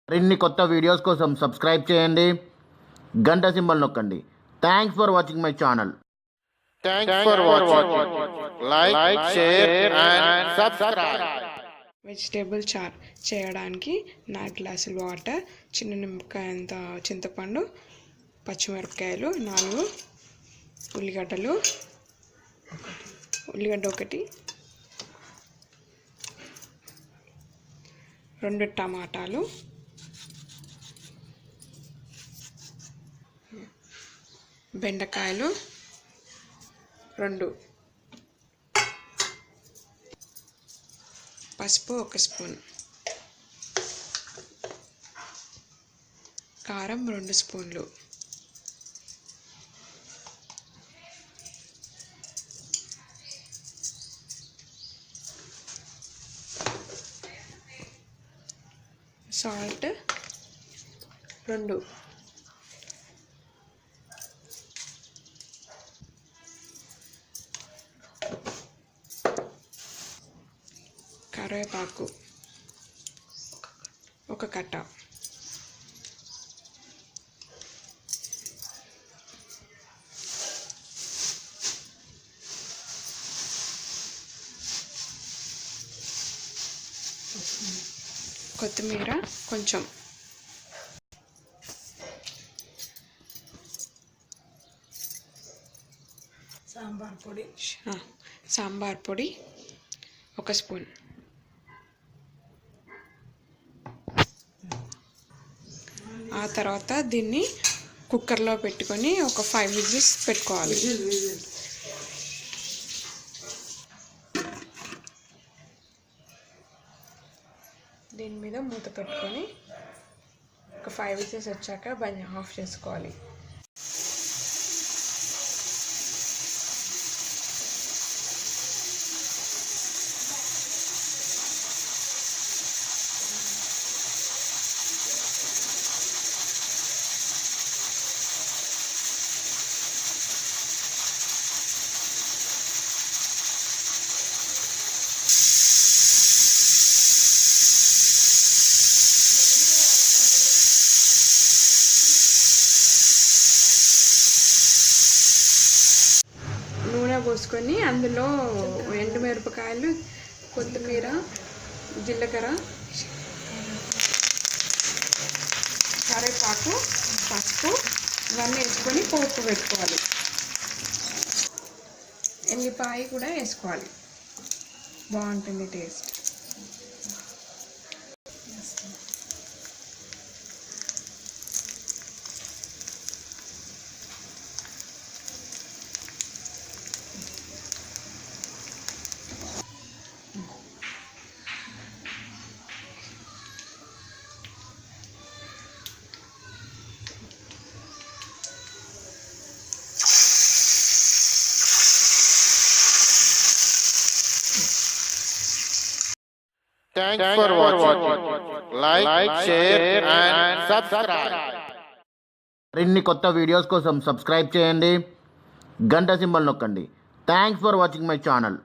మరిన్ని కొత్త వీడియోస్ కోసం సబ్స్క్రైబ్ చేయండి, గంట సింబల్ నొక్కండి. Thanks for watching my channel. Thanks for watching. Like, share and subscribe. Vegetable చార్ చేయడానికి 4 గ్లాసులు వాటర్, చిన్న నిమ్మకాయ అంత చింతపండు, పచ్చిమిరపకాయలు 4, ఉల్లిగడ్డ ఒకటి, 2 టమాటాలు, బెండకాయలు 2, పసుపు 1 స్పూన్, కారం 2 స్పూన్లు, సాల్ట్ 2, కరివేపాకు 1 కట్ట, కొత్తిమీర కొంచెం, సాంబార్ పొడి 1 స్పూన్, ఆ తర్వాత దీన్ని కుక్కర్లో పెట్టుకొని ఒక 5 విజిల్స్ పెట్టుకోవాలి. దీని మీద మూత పెట్టుకొని ఒక 5 విజిల్స్ వచ్చాక బంద్ ఆఫ్ చేసుకోవాలి. నూనె పోసుకొని అందులో ఎండుమిరపకాయలు, కొత్తిమీర, జీలకర్ర, కరివేపాకు, పసుపు ఇవన్నీ వేసుకొని పోపు పెట్టుకోవాలి. ఎల్లిపాయ కూడా వేసుకోవాలి, బాగుంటుంది taste. Thanks for watching. Like, share and subscribe. మరిన్ని కొత్త వీడియోస్ కోసం సబ్స్క్రైబ్ చేయండి, గంట సింబల్ నొక్కండి. Thanks for watching my channel.